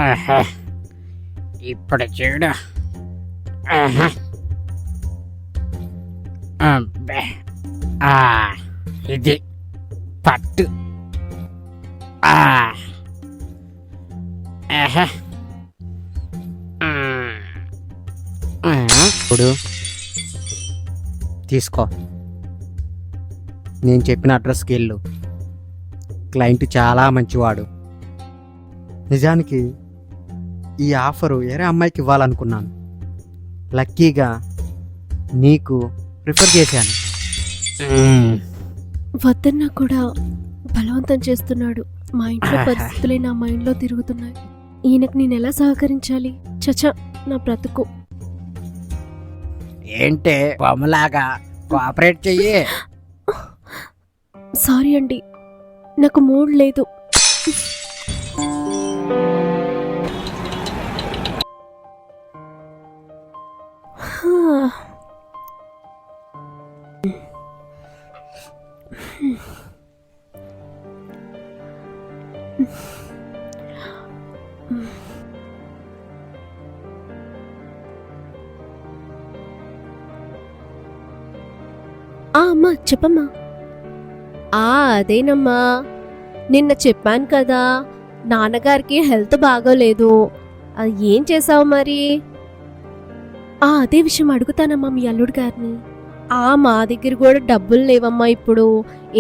ఆహా, ఇప్పుడు చూడు. ఆహా. అబ్బే. ఆ, ఇది పట్టు. ఆ. ఆహా. ఇప్పుడు తీసుకో, నేను చెప్పిన అడ్రస్కి వెళ్ళు. క్లయింట్ చాలా మంచివాడు. నిజానికి ఈ ఆఫరు వేరే అమ్మాయికి ఇవ్వాలనుకున్నాను. లక్కీగా నీకు ప్రిఫర్ చేశాను. వద్దన్నా కూడా బలవంతం చేస్తున్నాడు. మా ఇంట్లో పరిస్థితులే నా మైండ్లో తిరుగుతున్నాయి. ఈయనకు నేను ఎలా సహకరించాలి? చచ, నా బ్రతుకు. ఏంటే బొమ్మలాగా కోఆపరేట్ చెయ్యి. సారీ అండి, నాకు మూడ్ లేదు. అమ్మా, చెప్పమ్మా. అదేనమ్మా, నిన్న చెప్పాను కదా, నాన్నగారికి హెల్త్ బాగోలేదు. అది ఏం చేసావు మరి? అదే విషయం అడుగుతానమ్మా మీ అల్లుడు గారిని. మా దగ్గర కూడా డబ్బులు లేవమ్మా ఇప్పుడు.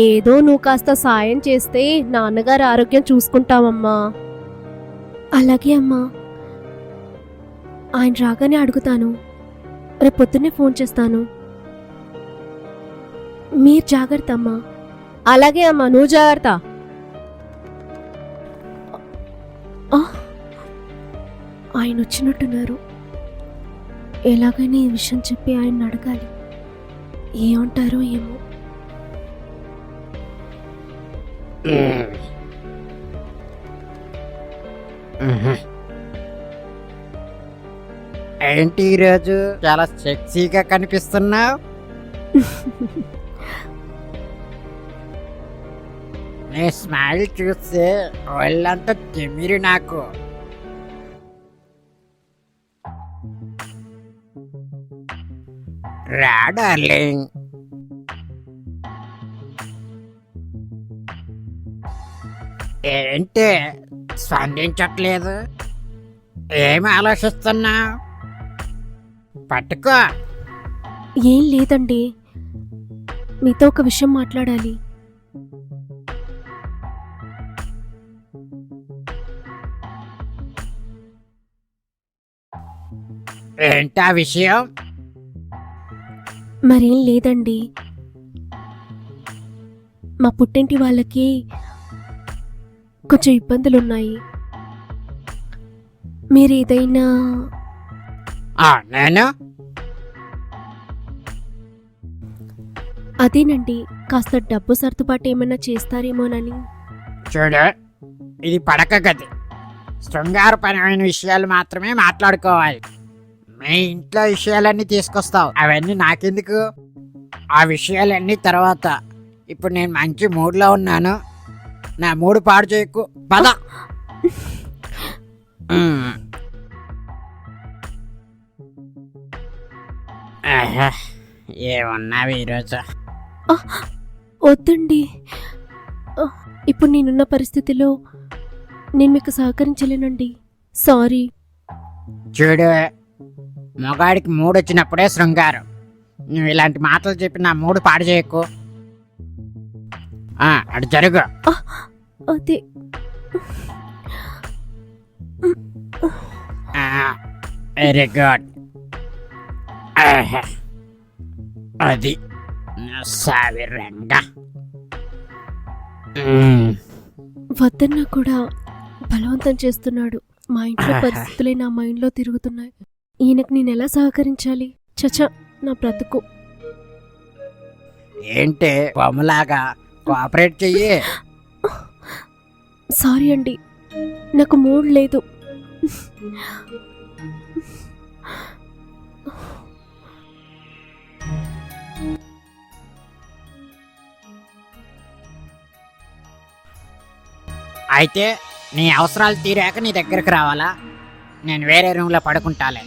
ఏదో నువ్వు కాస్త సాయం చేస్తే నాన్నగారి ఆరోగ్యం చూసుకుంటామమ్మా. అలాగే అమ్మా, ఆయన రాగానే అడుగుతాను. రేపు పొద్దున్నే ఫోన్ చేస్తాను. మీరు జాగ్రత్త అమ్మా. అలాగే అమ్మా, నువ్వు జాగ్రత్త. ఆయన వచ్చినట్టున్నారు. ఎలాగైనా ఈ విషయం చెప్పి ఆయన అడగాలి. ఏమంటారో ఏమో. ఏంటి ఈరోజు చాలా సెక్సీగా కనిపిస్తున్నావు? నీ స్మైల్ చూస్తే వాళ్ళంతా తిమిరి నాకు. రా డార్లింగ్. ఏంటి స్పందించట్లేదు? ఏమి ఆలోచిస్తున్నావు? పట్టుకో. ఏం లేదండి, మీతో ఒక విషయం మాట్లాడాలి. ఏంటా విషయం? మరేం లేదండి, మా పుట్టింటి వాళ్ళకి కొంచెం ఇబ్బందులున్నాయి. మీరేదైనా నేను అదేనండి, కాస్త డబ్బు సర్దుబాటు ఏమైనా చేస్తారేమోనని. చూడు, ఇది పడక గది. శృంగారపరమైన విషయాలు మాత్రమే మాట్లాడుకోవాలి. మీ ఇంట్లో విషయాలన్నీ తీసుకొస్తావు, అవన్నీ నాకెందుకు? ఆ విషయాలన్నీ తర్వాత. ఇప్పుడు నేను మంచి మూడ్లో ఉన్నాను, నా మూడు పాడు చేయకు. పద. ఏమన్నావు ఈరోజు? వద్దండి, ఇప్పుడు నేనున్న పరిస్థితిలో నేను మీకు సహకరించలేనండి. సారీ. చూడు, మగాడికి మూడు వచ్చినప్పుడే శృంగారం. నువ్వు ఇలాంటి మాటలు చెప్పి నా మూడు పాడు చేయకు. అటు జరుగు. అదే వెరీ గుడ్. అది సావిరంగా. వద్దన్నా కూడా బలవంతం చేస్తున్నాడు. మా ఇంట్లో పరిస్థితులే నా మైండ్లో తిరుగుతున్నాయి. ఈయనకు నేను ఎలా సహకరించాలి? చచ, నా బ్రతుకు. ఏంటే బొమ్మలాగా కోఆపరేట్ చెయ్యి. సారీ అండి, నాకు మూడ్ లేదు. అయితే నీ అవసరాలు తీరాక నీ దగ్గరికి రావాలా? నేను వేరే రూమ్లో పడుకుంటాలే.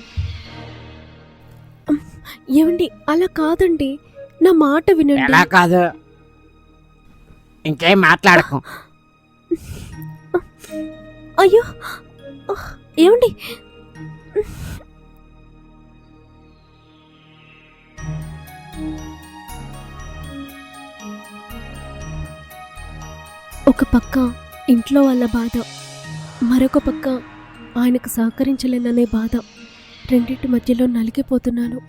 ఏమండి అలా కాదండి, నా మాట వినండి. ఎలా కాదు? ఇంకేం మాట్లాడకు. అయ్యో ఏమండి, ఒక పక్క ఇంట్లో వాళ్ళ బాధ, మరొక పక్క ఆయనకు సహకరించలేననే బాధ, రెండింటి మధ్యలో నలిగిపోతున్నాను.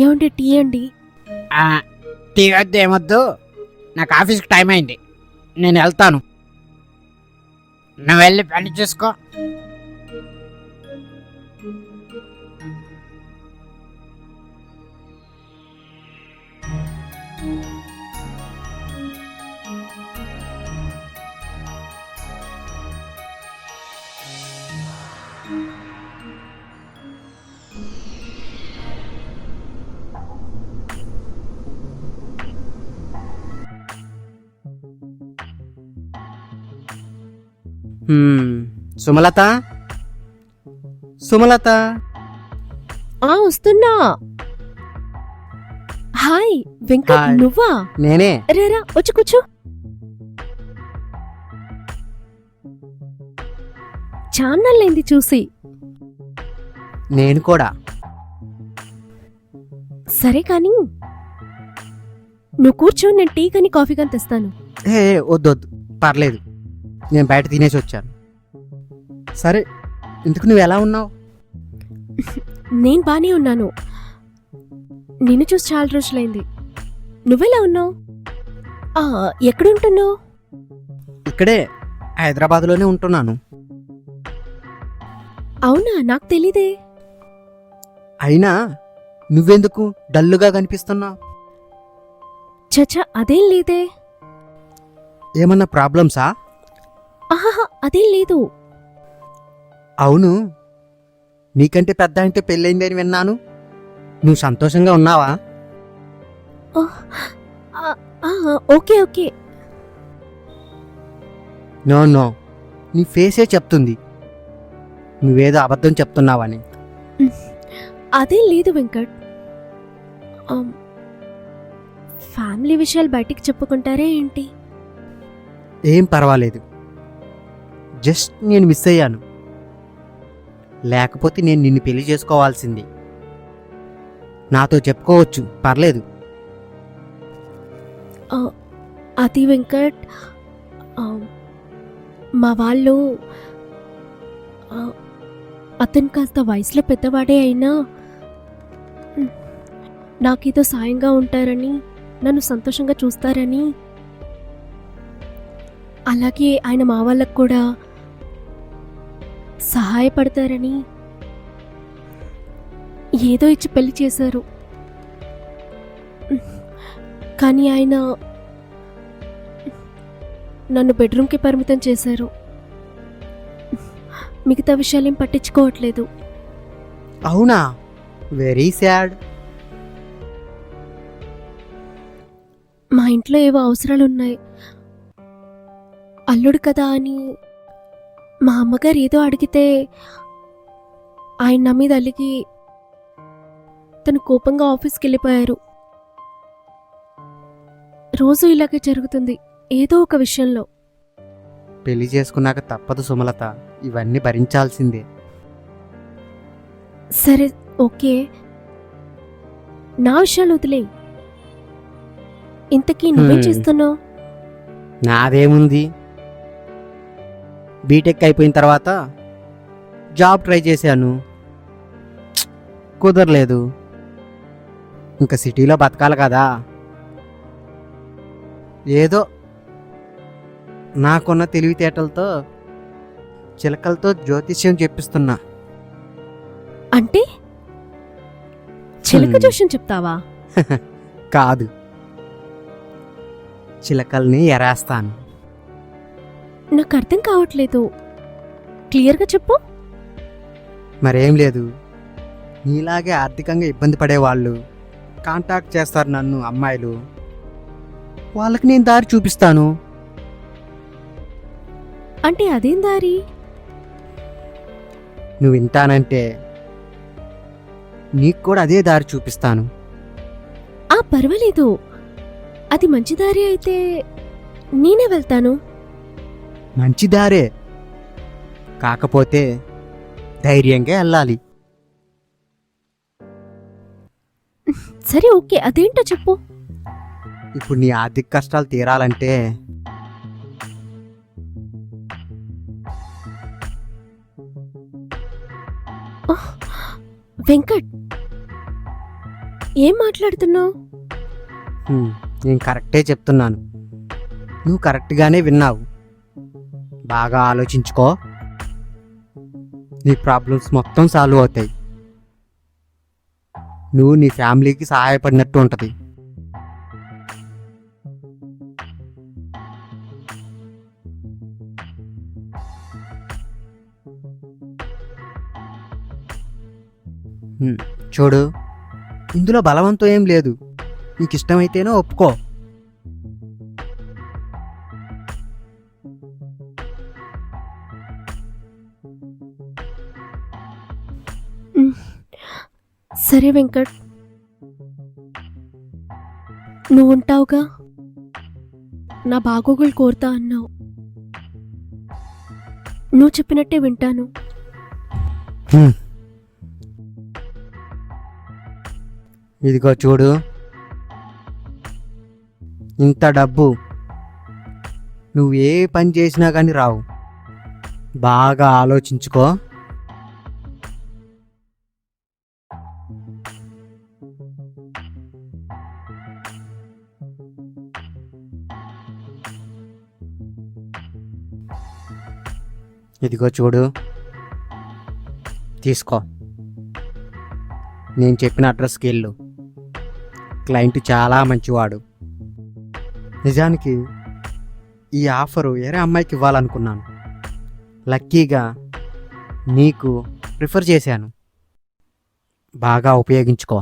ఏమంటే టీ అండి? ఆ, టీ వద్దు, ఏమొద్దు. నాకు ఆఫీస్కి టైం అయింది, నేను వెళ్తాను. నువ్వు వెళ్ళి పని చూసుకో. సుమలత, సుమలత. వస్తున్నా. Hi Venkat, hi. నువ్వా? నేనే. రేరా వచ్చి కూర్చో. చాన్నాళ్ళైంది చూసి. నేను కూడా. సరే కానీ నువ్వు కూర్చో, నేను టీ కానీ కాఫీ కానీ తెస్తాను. వద్దొద్దు, పర్లేదు, నేను బయట తినేసి వచ్చాను. సరే, ఇందుకు నువ్వు ఎలా ఉన్నావు? నేను బానే ఉన్నాను. నిన్ను చూసి చాలా రోజులైంది. నువ్వెలా ఉన్నావు? ఎక్కడుంటున్నావు? ఇక్కడే హైదరాబాద్లోనే ఉంటున్నాను. అవునా, నాకు తెలీదే. అయినా నువ్వెందుకు డల్లుగా కనిపిస్తున్నావు? చచ్చా, అదేం లేదే. ఏమన్నా ప్రాబ్లమ్సా? ఆహాహా, అదేం లేదు. అవును, నీకంటే పెద్ద అంటే పెళ్ళైందని విన్నాను. నువ్వు సంతోషంగా ఉన్నావా? Okay okay. నో నో, నీ ఫేసే చెప్తుంది నువ్వేదో అబద్ధం చెప్తున్నావని. అదేం లేదు వెంకట్. ఫ్యామిలీ విషయాలు బయటికి చెప్పుకుంటారే ఏంటి? ఏం పర్వాలేదు, జస్ట్ నేను మిస్ అయ్యాను. లేకపోతే నేను నిన్ను పెళ్లి చేసుకోవాల్సింది. నాతో చెప్పుకోవచ్చు, పర్లేదు. అది వెంకట్, మా వాళ్ళు అతను కాస్త వయసులో పెద్దవాడే అయినా నాకేదో సాయంగా ఉంటారని, నన్ను సంతోషంగా చూస్తారని, అలాగే ఆయన మా వాళ్ళకు కూడా సహాయపడతారని ఏదో ఇచ్చి పెళ్లి చేశారు. కానీ ఆయన నన్ను బెడ్రూమ్కి పరిమితం చేశారు. మిగతా విషయాలేం పట్టించుకోవట్లేదు. అవునా? Very sad. మా ఇంట్లో ఏవో అవసరాలున్నాయి. అల్లుడు కదా అని మా అమ్మగారు ఏదో అడిగితే ఆయన నా మీద అలిగి తను కోపంగా ఆఫీస్కి వెళ్ళిపోయారు. రోజు ఇలాగే జరుగుతుంది ఏదో ఒక విషయంలో. పెళ్లి చేసుకున్నాక తప్పదు సుమలత, ఇవన్నీ భరించాల్సిందే. సరే ఓకే, నా విషయాలు వదిలే. ఇంతకీ నువ్వేం చేస్తున్నావు? నాదేముంది, బీటెక్ అయిపోయిన తర్వాత జాబ్ ట్రై చేశాను, కుదరలేదు. ఇంకా సిటీలో బతకాలి కదా. ఏదో నాకున్న తెలివితేటలతో చిలకలతో జ్యోతిష్యం చెప్పిస్తున్నా. అంటే చిలక జోష్యం చెప్తావా? కాదు, చిలకల్ని ఎరేస్తాను. నాకు అర్థం కావట్లేదు, క్లియర్గా చెప్పు. మరేం లేదు, నీలాగే ఆర్థికంగా ఇబ్బంది పడేవాళ్ళు కాంటాక్ట్ చేస్తారు నన్ను అమ్మాయిలు, వాళ్ళకి నేను దారి చూపిస్తాను. అంటే అదేం దారి? నువ్వు వింటానంటే నీకు కూడా అదే దారి చూపిస్తాను. పర్వాలేదు, అది మంచి దారి అయితే నేనే వెళ్తాను. మంచి దారే, కాకపోతే ధైర్యంగా వెళ్ళాలి. సరే ఓకే, అదేంటో చెప్పు. ఇప్పుడు నీ ఆర్థిక కష్టాలు తీరాలంటే వెంకట్, ఏం మాట్లాడుతున్నావు? నేను కరెక్టే చెప్తున్నాను, నువ్వు కరెక్ట్గానే విన్నావు. బాగా ఆలోచించుకో, నీ ప్రాబ్లమ్స్ మొత్తం సాల్వ్ అవుతాయి. నువ్వు నీ ఫ్యామిలీకి సహాయపడినట్టు ఉంటుంది. చూడు, ఇందులో బలవంతం ఏం లేదు, నీకు ఇష్టమైతేనే ఒప్పుకో. సరే వెంకట్, నువ్వుంటావుగా, నా బాగోగులు కోరుతా అన్నావు, నువ్వు చెప్పినట్టే వింటాను. ఇదిగో చూడు, ఇంత డబ్బు నువ్వు ఏ పని చేసినా కానీ రావు. బాగా ఆలోచించుకో. ఇదిగో చూడు, తీసుకో. నేను చెప్పిన అడ్రస్కి వెళ్ళు. క్లయింట్ చాలా మంచివాడు. నిజానికి ఈ ఆఫరు వేరే అమ్మాయికి ఇవ్వాలనుకున్నాను, లక్కీగా నీకు ప్రిఫర్ చేశాను. బాగా ఉపయోగించుకో.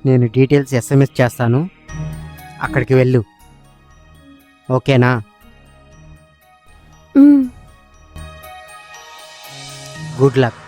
నేను డీటెయిల్స్ SMS చేస్తాను, అక్కడికి వెళ్ళు. ఓకేనా? Good luck.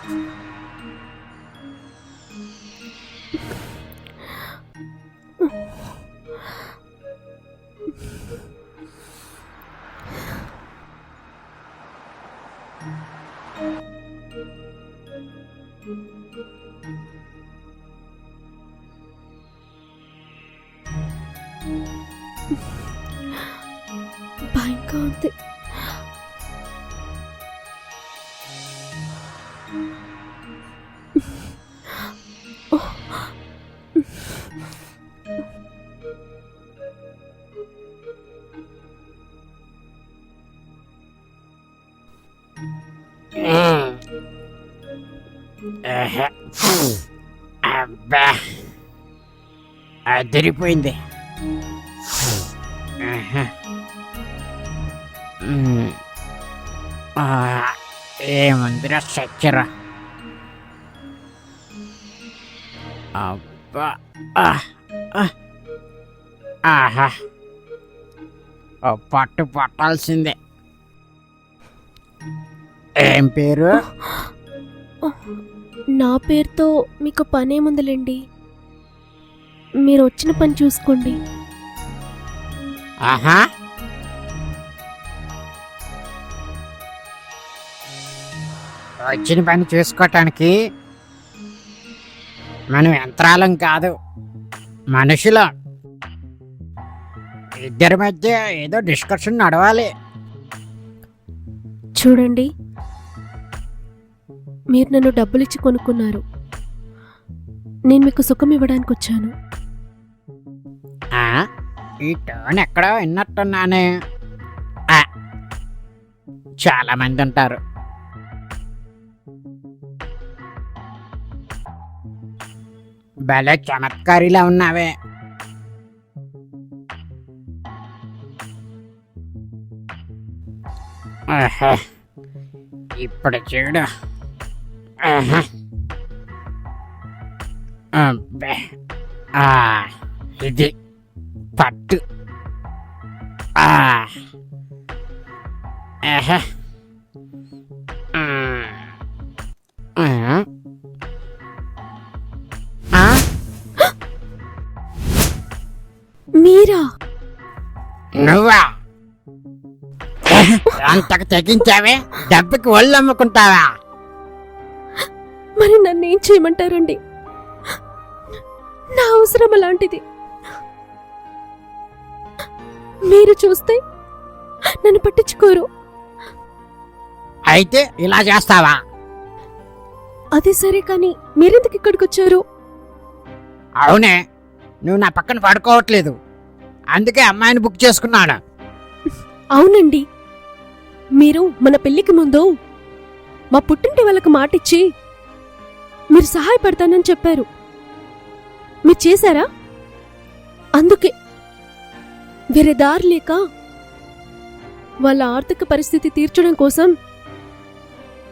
భయంగా ఉంది. అబ్బా, అదిరిపోయింది. ఏముందిరా చచ్చరా. అబ్బా, ఆహా, పట్టు పట్టాల్సిందే. ఏం పేరు? నా పేరుతో మీకు పనేముందిలేండి, మీరు వచ్చిన పని చూసుకోండి. ఆహా, వచ్చిన పని చూసుకోవటానికి మనం యంత్రాలం కాదు, మనుషులం. ఇద్దరి మధ్య ఏదో డిస్కషన్ నడవాలి. చూడండి, మీరు నన్ను డబ్బులిచ్చి కొనుక్కున్నారు. నేను మీకు సుఖం ఇవ్వడానికి వచ్చాను. ఆ, ఈ టోన్ ఎక్కడో విన్నట్టున్నానే. ఆ, చాలా మంది ఉంటారు. భలే చమత్కారిలా ఉన్నావే. ఆహా, ఇప్పుడు చూడు. ఆహా. అబ్బే. ఆ, ఇది పట్టు. ఆ. ఆహా. ఆ. ఆ. ఆ. మీరా? నువ్వా? అంతకు తెగించావే, డబ్బుకి ఒళ్ళు అమ్ముకుంటావా? మరి నన్ను ఏం చేయమంటారండి? నా అవసరం అలాంటిది. మీరు చూస్తే నన్ను పట్టించుకోరు. అయితే ఇలా చేస్తావా? అది సరే, కానీ మీరెందుకు ఇక్కడికి వచ్చారు? అవునే, నువ్వు నా పక్కన పడుకోవట్లేదు, అందుకే అమ్మాయిని బుక్ చేసుకున్నాను. అవునండి, మీరు మన పెళ్లికి ముందు మా పుట్టింటి వాళ్ళకి మాటిచ్చి మీరు సహాయపడతానని చెప్పారు. మీరు చేశారా? అందుకే వేరే దారి లేక వాళ్ళ ఆర్థిక పరిస్థితి తీర్చడం కోసం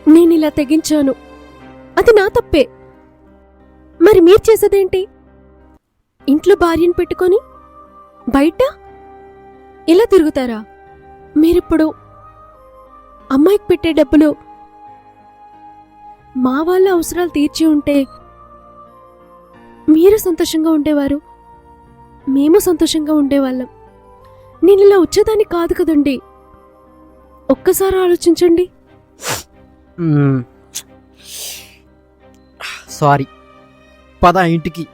నేను ఇలా తెగించాను. అది నా తప్పే. మరి మీరు చేసేదేంటి? ఇంట్లో భార్యను పెట్టుకొని బయట ఇలా తిరుగుతారా? మీరిప్పుడు అమ్మాయికి పెట్టే డబ్బులు మా వాళ్ళ అవసరాలు తీర్చి ఉంటే మీరు సంతోషంగా ఉండేవారు, మేము సంతోషంగా ఉండేవాళ్ళం. నేను ఇలా వచ్చేదాన్ని కాదు కదండి. ఒక్కసారి ఆలోచించండి. సారీ, పద ఇంటికి.